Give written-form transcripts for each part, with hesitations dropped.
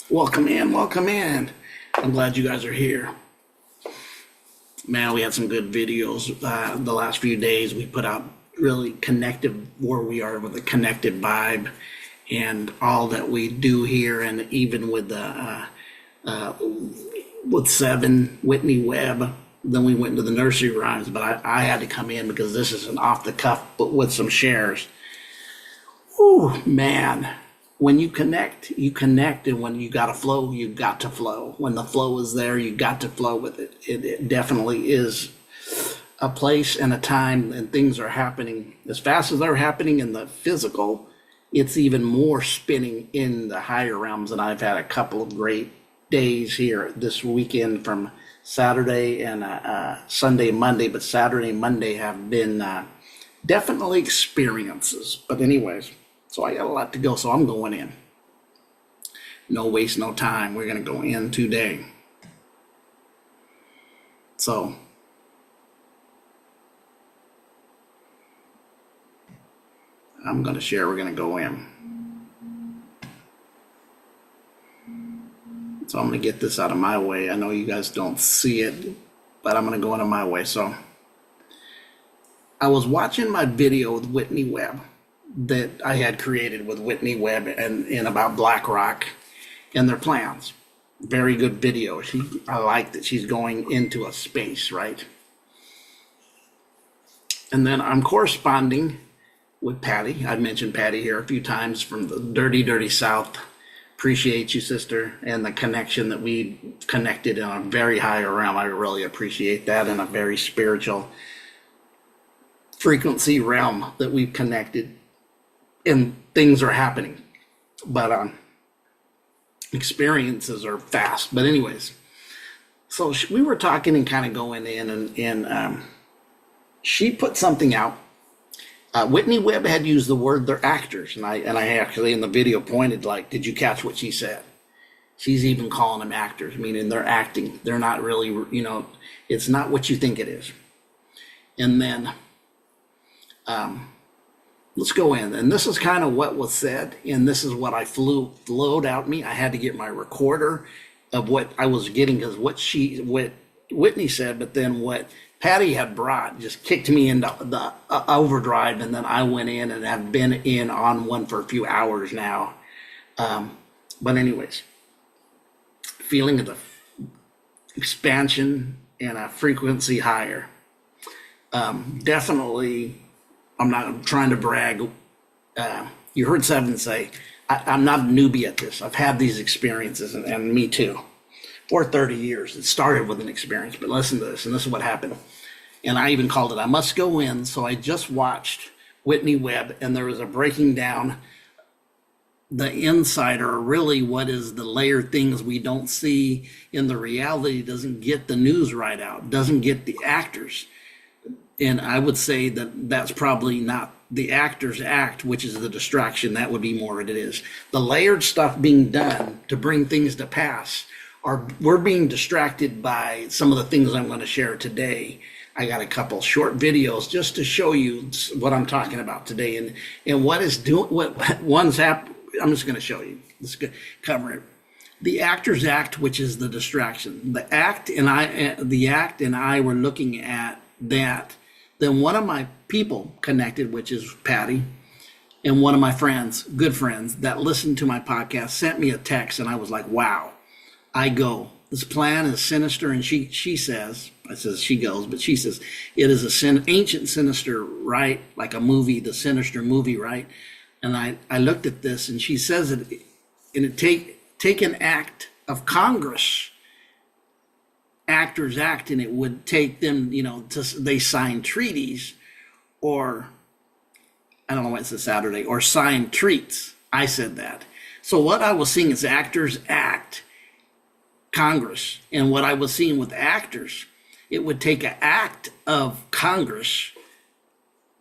Welcome in, welcome in. I'm glad you guys are here. Man, we had some good videos the last few days. We put out really connected where we are with a connected vibe and all that we do here, and even with the with Seven Whitney Webb. Then we went into the nursery rhymes, but I had to come in because this is an off the cuff, but with some shares. Ooh, man. When you connect, and when you got to flow, you got to flow. When the flow is there, you got to flow with it. It definitely is a place and a time, and things are happening as fast as they're happening in the physical. It's even more spinning in the higher realms, and I've had a couple of great days here this weekend from Saturday and Sunday, Monday, but Saturday, Monday have been definitely experiences. But anyways, so I got a lot to go, so I'm going in. No waste, no time. We're going to go in today. So I'm going to share. We're going to go in. So I'm going to get this out of my way. I know you guys don't see it, but I'm going to go into my way. So I was watching my video with Whitney Webb that I had created with Whitney Webb and about BlackRock and their plans. Very good video. I like that she's going into a space, right? And then I'm corresponding with Patty. I've mentioned Patty here a few times from the dirty, dirty South. Appreciate you, sister, and the connection that we connected in a very high realm. I really appreciate that, in a very spiritual frequency realm that we've connected. And things are happening, but experiences are fast. But anyways, so we were talking and kind of going in, and she put something out. Whitney Webb had used the word they're actors, and I actually in the video pointed, like, did you catch what she said? She's even calling them actors, meaning they're acting. They're not really, it's not what you think it is. And then let's go in. And this is kind of what was said, and this is what I flowed out me. I had to get my recorder of what I was getting, because what Whitney said, but then what Patty had brought just kicked me into the overdrive, and then I went in and have been in on one for a few hours now. But anyways, feeling of the expansion and a frequency higher. Definitely, I'm not trying to brag. You heard Seven say, I'm not a newbie at this. I've had these experiences, and me too. For 30 years. It started with an experience, but listen to this, and this is what happened. And I even called it, I must go in. So I just watched Whitney Webb, and there was a breaking down the insider, or really what is the layered things we don't see in the reality, doesn't get the news right out, doesn't get the actors. And I would say that that's probably not the actors act, which is the distraction. That would be more what it is. The layered stuff being done to bring things to pass, we're being distracted by some of the things I'm going to share today. I got a couple short videos just to show you what I'm talking about today, and what is doing, what one's happening. I'm just going to show you. Let's cover it. The actors act, which is the distraction. The act and I were looking at that. Then one of my people connected, which is Patty, and one of my friends, good friends that listened to my podcast, sent me a text, and I was like, wow. I go, this plan is sinister, and she says, I says she goes, but she says, it is ancient sinister, right? Like a movie, the Sinister movie, right? And I looked at this, and she says it, and it take an act of Congress, actors act, and it would take them, they sign treaties, or, I don't know why it's a Saturday, or sign treats. I said that. So what I was seeing is actors act, Congress, and what I was seeing with actors, it would take an act of Congress.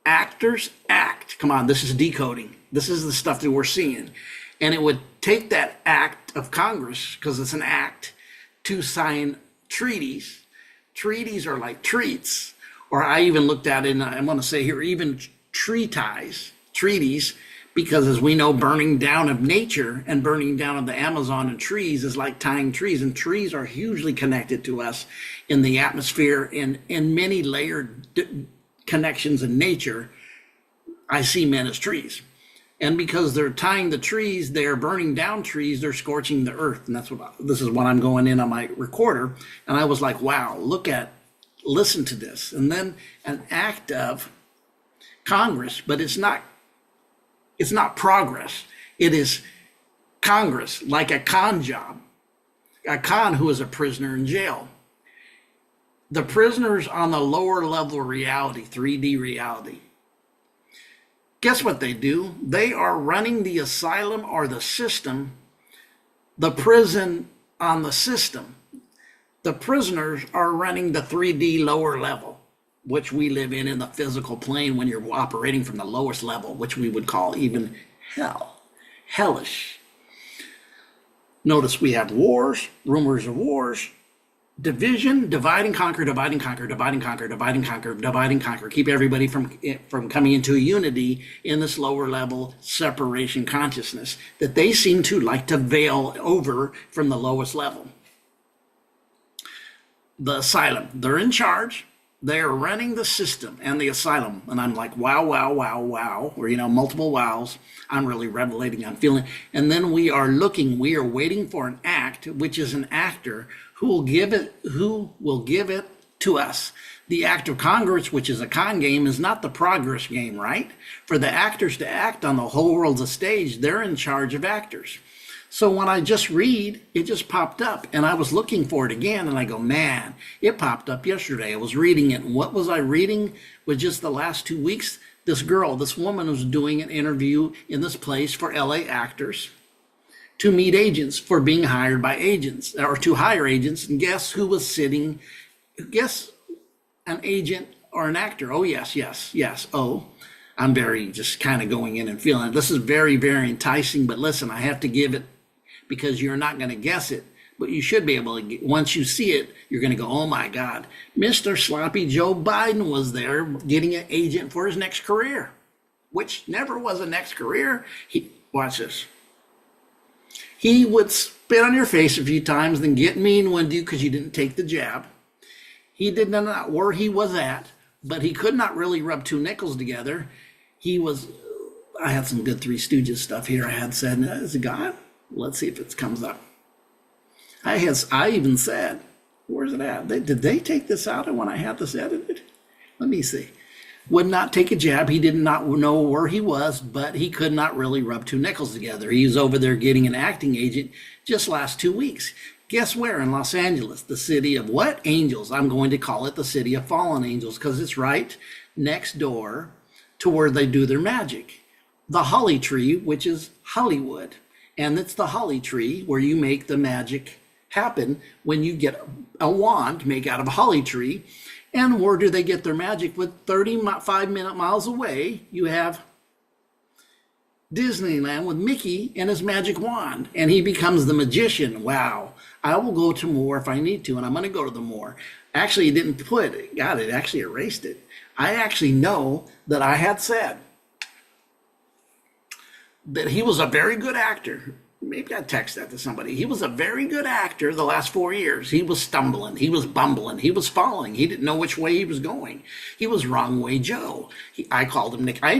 Actors act. Come on, this is decoding. This is the stuff that we're seeing. And it would take that act of Congress, because it's an act, to sign treaties. Treaties are like treats. Or I even looked at it, and I'm going to say here, even treaties, Because as we know, burning down of nature and burning down of the Amazon and trees is like tying trees, and trees are hugely connected to us in the atmosphere and in many layered connections in nature. I see men as trees. And because they're tying the trees, they're burning down trees, they're scorching the earth. And this is what I'm going in on my recorder. And I was like, wow, listen to this. And then an act of Congress, but it's not progress. It is Congress, like a con job. A con who is a prisoner in jail. The prisoners on the lower level reality, 3D reality. Guess what they do? They are running the asylum or the system, the prison on the system. The prisoners are running the 3D lower level, which we live in the physical plane when you're operating from the lowest level, which we would call even hell, hellish. Notice we have wars, rumors of wars, division, divide and conquer, divide and conquer, divide and conquer, divide and conquer, divide and conquer. Keep everybody from coming into a unity in this lower level separation consciousness that they seem to like to veil over from the lowest level. The asylum, they're in charge. They're running the system and the asylum. And I'm like, wow, wow, wow, wow. Or, multiple wows. I'm really revelating. I'm feeling. And then we are waiting for an act, which is an actor who will give it to us. The act of Congress, which is a con game, is not the progress game, right? For the actors to act on the whole world's a stage, they're in charge of actors. So when I just read, it just popped up, and I was looking for it again, and I go, man, it popped up yesterday. I was reading it, and what was I reading? Was just the last 2 weeks, this woman was doing an interview in this place for LA actors to meet agents for being hired by agents, or to hire agents, and guess who was sitting? Guess an agent or an actor. Oh, yes. Oh, I'm very just kind of going in and feeling it. This is very, very enticing, but listen, I have to give it, because you're not going to guess it, but you should be able to. Once you see it, you're going to go, oh my God, Mr. Sloppy Joe Biden was there getting an agent for his next career, which never was a next career. Watch this. He would spit on your face a few times, then get mean one you because you didn't take the jab. He did not know where he was at, but he could not really rub two nickels together. I had some good Three Stooges stuff here. I had said, is it God? Let's see if it comes up. I even said, where's it at? Did they take this out when I had this edited? Let me see. Would not take a jab. He did not know where he was, but he could not really rub two nickels together. He was over there getting an acting agent just last 2 weeks. Guess where? In Los Angeles, the city of what? Angels. I'm going to call it the city of fallen angels because it's right next door to where they do their magic. The Holly Tree, which is Hollywood. And it's the Holly Tree where you make the magic happen when you get a wand made out of a holly tree. And where do they get their magic? With 35 miles away, you have Disneyland with Mickey and his magic wand. And he becomes the magician. Wow. I will go to more if I need to, and I'm going to go to the more. Actually, it didn't put it. God, it actually erased it. I actually know that I had said that he was a very good actor. Maybe I'd text that to somebody. He was a very good actor the last 4 years. He was stumbling. He was bumbling. He was falling. He didn't know which way he was going. He was wrong way Joe. I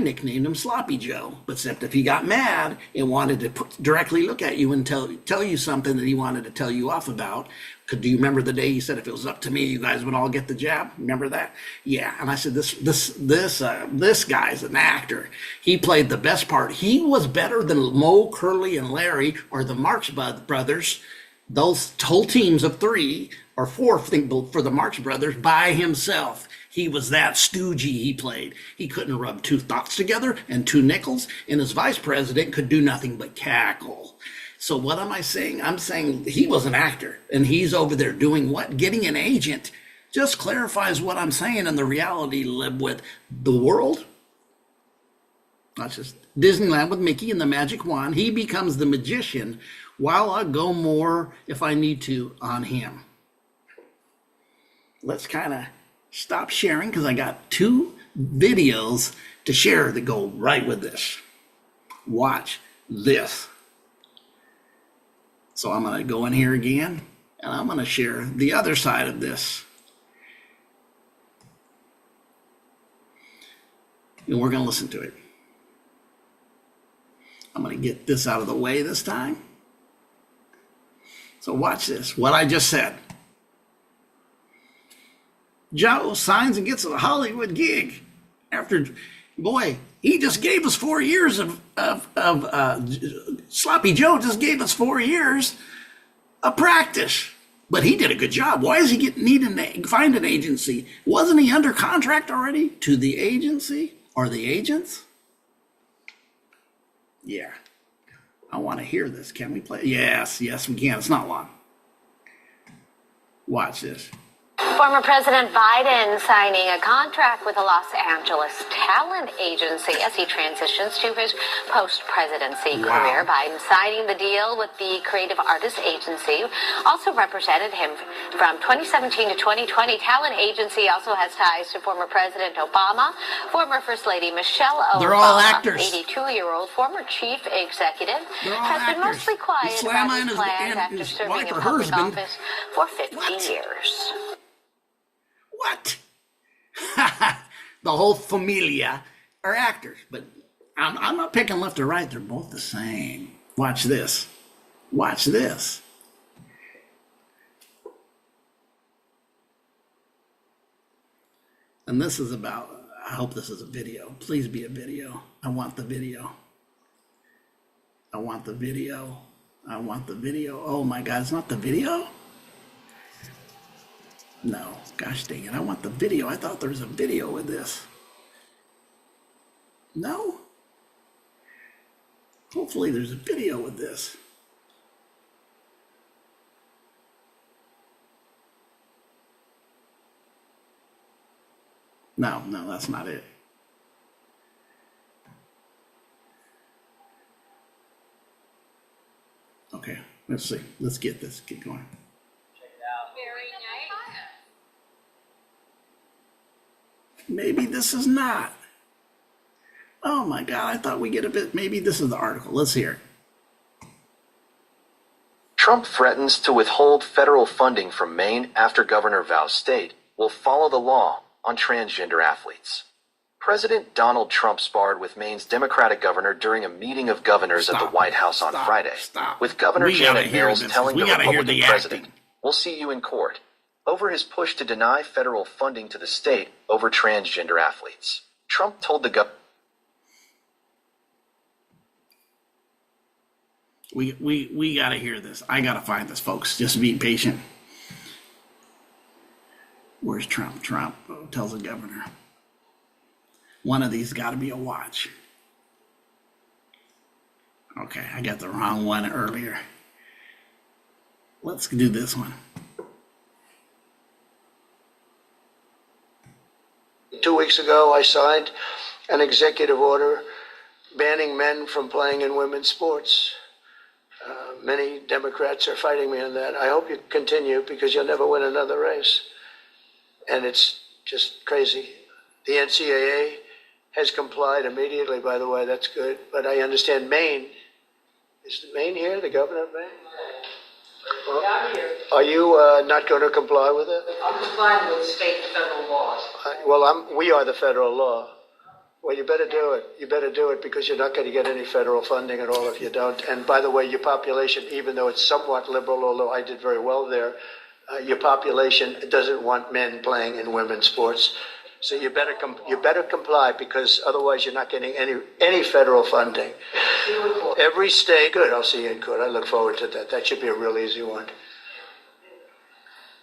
nicknamed him Sloppy Joe. But except if he got mad and wanted to directly look at you and tell you something that he wanted to tell you off about. Do you remember the day he said, if it was up to me, you guys would all get the jab? Remember that? Yeah. And I said, this guy's an actor. He played the best part. He was better than Moe, Curly, and Larry, or the Marx Brothers. Those whole teams of 3 or 4, I think, for the Marx Brothers by himself. He was that stoogey he played. He couldn't rub two thoughts together and two nickels, and his vice president could do nothing but cackle. So what am I saying? I'm saying he was an actor, and he's over there doing what? Getting an agent. Just clarifies what I'm saying and the reality live with the world. Not just Disneyland with Mickey and the magic wand. He becomes the magician while I go more, if I need to, on him. Let's kind of stop sharing because I got 2 videos to share that go right with this. Watch this. So I'm going to go in here again, and I'm going to share the other side of this. And we're going to listen to it. I'm going to get this out of the way this time. So watch this, what I just said. Joe signs and gets a Hollywood gig after, boy, he just gave us 4 years of Sloppy Joe just gave us 4 years of practice. But he did a good job. Why is he needing to find an agency? Wasn't he under contract already to the agency or the agents? Yeah. I want to hear this. Can we play? Yes, we can. It's not long. Watch this. Former President Biden signing a contract with the Los Angeles talent agency as he transitions to his post-presidency career. Biden signing the deal with the Creative Artists Agency also represented him from 2017 to 2020. Talent agency also has ties to former President Obama, former First Lady Michelle Obama. They're all actors. 82-year-old former chief executive has been actors. mostly quiet about his plans after his serving wife in or public husband. office for 15 years. What? The whole familia are actors, but I'm not picking left or right. They're both the same. Watch this. Watch this. And this is about, I hope this is a video. Please be a video. I want the video. I want the video. I want the video. Oh my God, it's not the video? No, gosh dang it, I want the video. I thought there was a video with this. No? Hopefully there's a video with this. No, that's not it. Okay, let's see. Let's get this. Get going. Maybe this is not. Oh my God, I thought we get a bit. Maybe this is the article. Let's hear it. Trump threatens to withhold federal funding from Maine after governor vows state will follow the law on transgender athletes. President Donald Trump sparred with Maine's Democratic governor during a meeting of governors at the White House on Friday, with Governor Janet Mills telling the Republican president, "We'll see you in court," over his push to deny federal funding to the state over transgender athletes. Trump told the governor, We got to hear this. I got to find this, folks. Just be patient. Where's Trump? Trump tells the governor. One of these got to be a watch. Okay, I got the wrong one earlier. Let's do this one. 2 weeks ago, I signed an executive order banning men from playing in women's sports. Many Democrats are fighting me on that. I hope you continue because you'll never win another race. And it's just crazy. The NCAA has complied immediately, by the way. That's good. But I understand Maine. Is Maine here, the governor of Maine? Yeah, I'm here. Are you not going to comply with it? I'm complying with state and federal laws. We are the federal law. Well, you better do it. You better do it because you're not going to get any federal funding at all if you don't. And by the way, your population, even though it's somewhat liberal, although I did very well there, your population doesn't want men playing in women's sports. So you better comply because otherwise you're not getting any federal funding. Every state, good. I'll see you in court. I look forward to that. That should be a real easy one.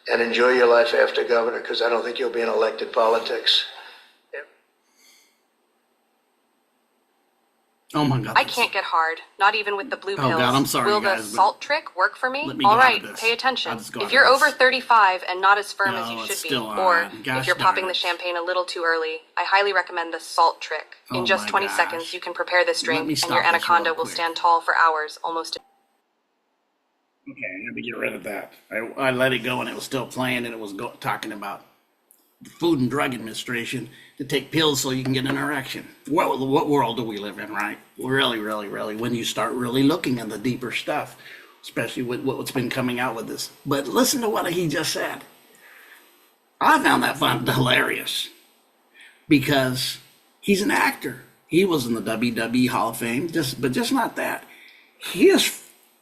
And enjoy your life after governor because I don't think you'll be in elected politics. Oh my God. I can't get hard, not even with the blue pills. Oh God, I'm sorry, Will guys, the salt trick work for me? let me All go out right, of this. pay attention. I'll just go If out you're of over this. 35 and not as firm No, as you it's should be, still or on. Gosh if you're darn popping it. the champagne a little too early, I highly recommend the salt trick. Oh In just my 20 gosh. seconds, you can prepare this Let drink, me and stop your this real anaconda will quick. stand tall for hours, almost. Okay, I had to get rid of that. I let it go and it was still playing and it was talking about Food and Drug Administration to take pills so you can get an erection. What world do we live in, right? Really, really, really, when you start really looking at the deeper stuff, especially with what's been coming out with this. But listen to what he just said. I found that fun hilarious because he's an actor. He was in the WWE Hall of Fame, but just not that.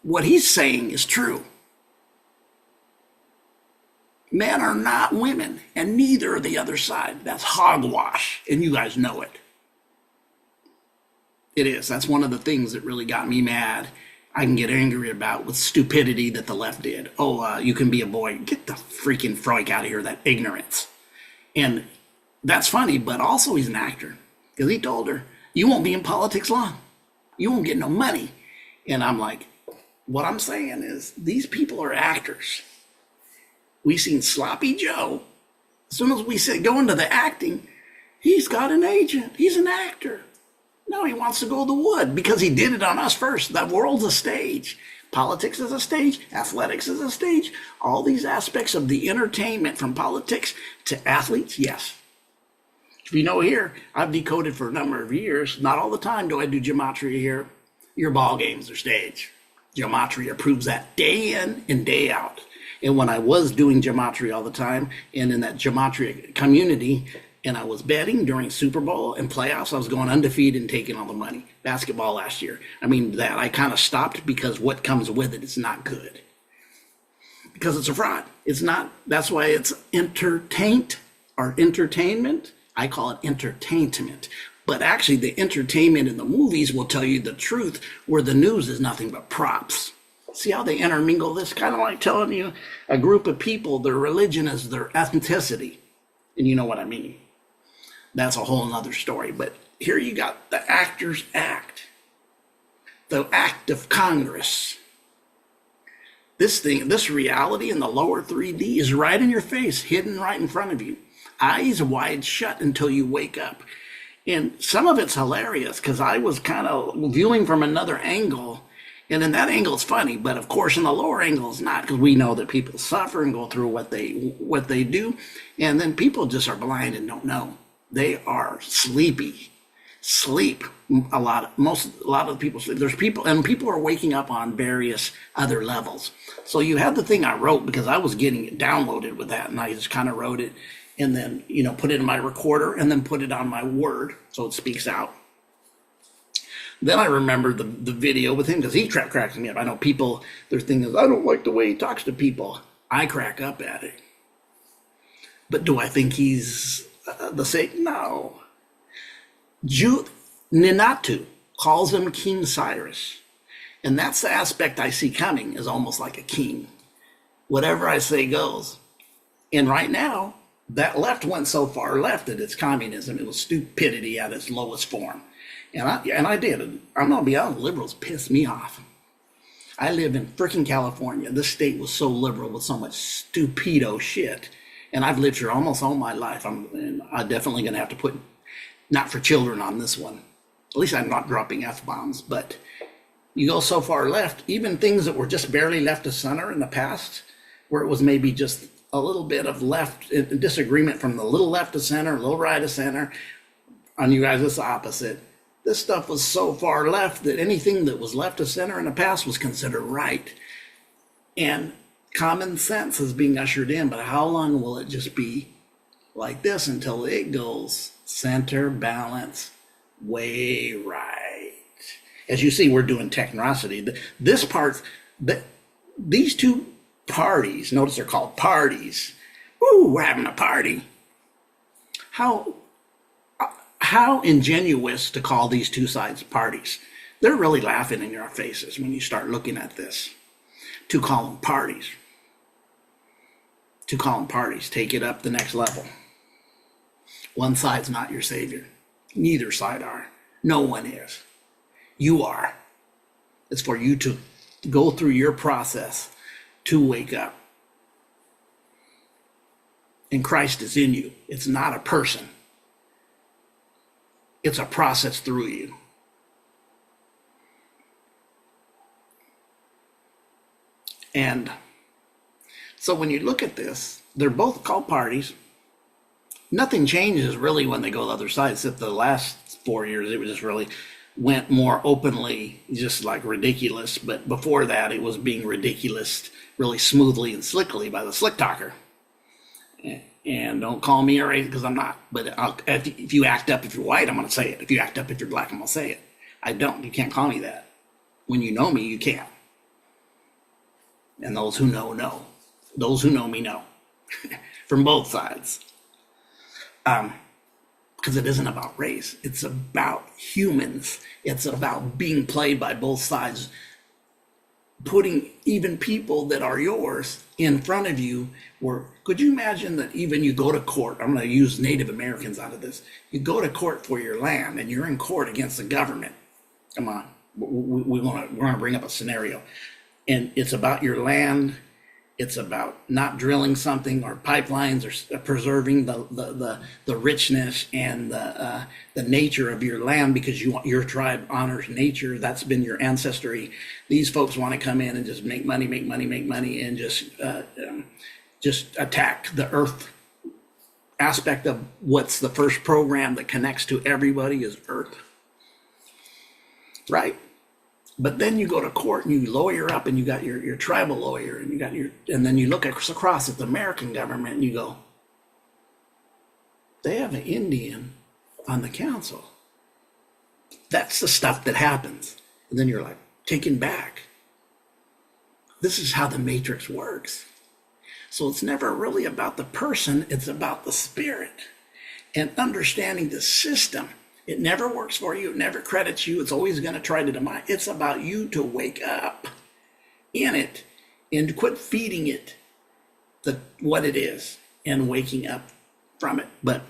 What he's saying is true. Men are not women, and neither are the other side. That's hogwash, and you guys know it. It is. That's one of the things that really got me mad. I can get angry about with stupidity that the left did. Oh, you can be a boy. Get the freaking freak out of here, that ignorance. And that's funny, but also he's an actor. Because he told her, you won't be in politics long. You won't get no money. And I'm like, what I'm saying is these people are actors. We seen Sloppy Joe. As soon as we said go into the acting, he's got an agent. He's an actor. No, he wants to go to the wood because he did it on us first. The world's a stage. Politics is a stage. Athletics is a stage. All these aspects of the entertainment from politics to athletes, yes. If you know here, I've decoded for a number of years. Not all the time do I do gematria here. Your ball games are stage. Gematria proves that day in and day out. And when I was doing gematria all the time and in that gematria community, and I was betting during Super Bowl and playoffs, I was going undefeated and taking all the money. Basketball last year. I mean, that I kind of stopped because what comes with it is not good. Because it's a fraud. It's not, that's why it's entertainment. I call it entertainment. But actually the entertainment in the movies will tell you the truth, where the news is nothing but props. See how they intermingle this? Kind of like telling you a group of people, their religion is their ethnicity. And you know what I mean. That's a whole nother story. But here you got the Actors Act, the Act of Congress. This reality in the lower 3D is right in your face, hidden right in front of you. Eyes wide shut until you wake up. And some of it's hilarious because I was kind of viewing from another angle. And in that angle, it's funny, but of course, in the lower angle, it's not, because we know that people suffer and go through what they do, and then people just are blind and don't know. They are sleep. A lot of people sleep. There's people, and people are waking up on various other levels. So you have the thing I wrote because I was getting it downloaded with that, and I just kind of wrote it, and then put it in my recorder, and then put it on my Word so it speaks out. Then I remember the video with him because he cracks me up. I know people, their thing is, I don't like the way he talks to people. I crack up at it. But do I think he's the same? No. Ninatu calls him King Cyrus. And that's the aspect I see coming, is almost like a king. Whatever I say goes. And right now, that left went so far left that it's communism. It was stupidity at its lowest form. And I did. I'm going to be honest, liberals pissed me off. I live in freaking California. This state was so liberal with so much stupido shit. And I've lived here almost all my life. I'm definitely going to have to put not for children on this one. At least I'm not dropping F-bombs. But you go so far left, even things that were just barely left of center in the past, where it was maybe just a little bit of left disagreement from the little left of center, a little right of center. On you guys, it's the opposite. This stuff was so far left that anything that was left of center in the past was considered right. And common sense is being ushered in, but how long will it just be like this until it goes center, balance, way right? As you see, we're doing technocracy. This part, these two parties, notice they're called parties. Woo, we're having a party. How ingenuous to call these two sides parties. They're really laughing in your faces when you start looking at this. To call them parties. Take it up the next level. One side's not your savior. Neither side are. No one is. You are. It's for you to go through your process to wake up. And Christ is in you. It's not a person. It's a process through you. And so when you look at this, they're both called parties. nothing changes really when they go the other side, except the last 4 years, it was just really went more openly, just like ridiculous. But before that, it was being ridiculous really smoothly and slickly by the slick talker. And don't call me a racist because I'm not. But if you act up if you're white, I'm going to say it. If you act up if you're black, I'm going to say it. I don't. You can't call me that. When you know me, you can't. And those who know, know. Those who know me know. From both sides. Because it isn't about race. It's about humans. It's about being played by both sides. Putting even people that are yours in front of you. Could you imagine that even you go to court? I'm going to use Native Americans out of this. You go to court for your land and you're in court against the government. Come on. We're going to bring up a scenario. And it's about your land. It's about not drilling something or pipelines or preserving the richness and the nature of your land because your tribe honors nature. That's been your ancestry. These folks want to come in and just make money, and just attack the earth aspect of what's the first program that connects to everybody is earth. Right? But then you go to court and you lawyer up and you got your tribal lawyer and and then you look across at the American government and you go, they have an Indian on the council. That's the stuff that happens. And then you're like taken back. This is how the matrix works. So it's never really about the person, it's about the spirit and understanding the system. It never works for you. It never credits you. It's always going to try to demise. It's about you to wake up in it and quit feeding it what it is and waking up from it. But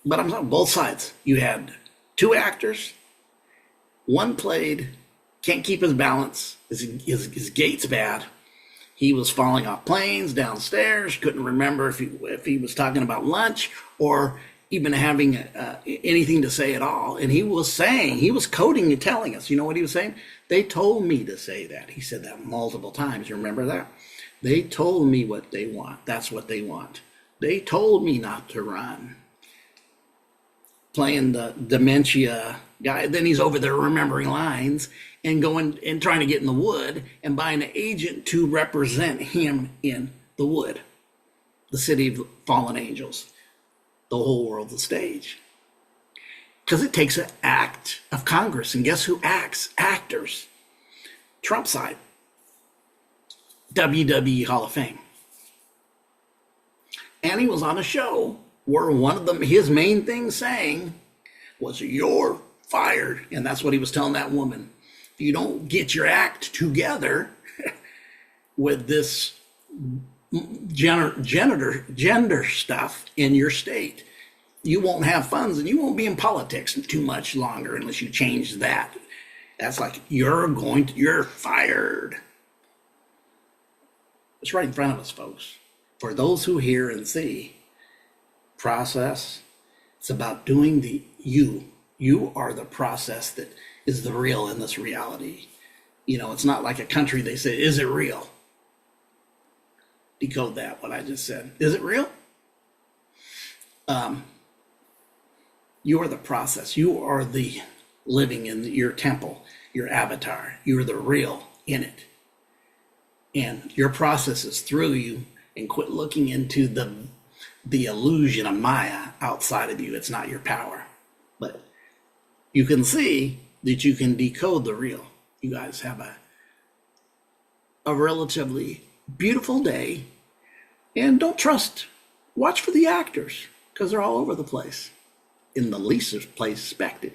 I'm on both sides. You had two actors. One played, can't keep his balance. His gait's bad. He was falling off planes downstairs. Couldn't remember if he was talking about lunch or even having anything to say at all. And he was coding and telling us, you know what he was saying? They told me to say that. He said that multiple times. You remember that? They told me what they want. That's what they want. They told me not to run. Playing the dementia guy. Then he's over there remembering lines and going and trying to get in the wood and buying an agent to represent him in the wood. The city of fallen angels. The whole world the stage. Because it takes an act of Congress. And guess who acts? Actors. Trump side. WWE Hall of Fame. And he was on a show where one of them, his main thing saying was, you're fired. And that's what he was telling that woman. If you don't get your act together with this gender stuff in your state, you won't have funds and you won't be in politics too much longer unless you change that. That's like, you're fired. It's right in front of us, folks. For those who hear and see, process, it's about doing the you. You are the process that is the real in this reality. You know, it's not like a country, they say, is it real? Decode that, what I just said. Is it real? You are the process. You are the living in your temple, your avatar. You are the real in it. And your process is through you, and quit looking into the illusion of Maya outside of you. It's not your power. But you can see that you can decode the real. You guys have a relatively beautiful day. And don't watch for the actors, because they're all over the place in the least place expected.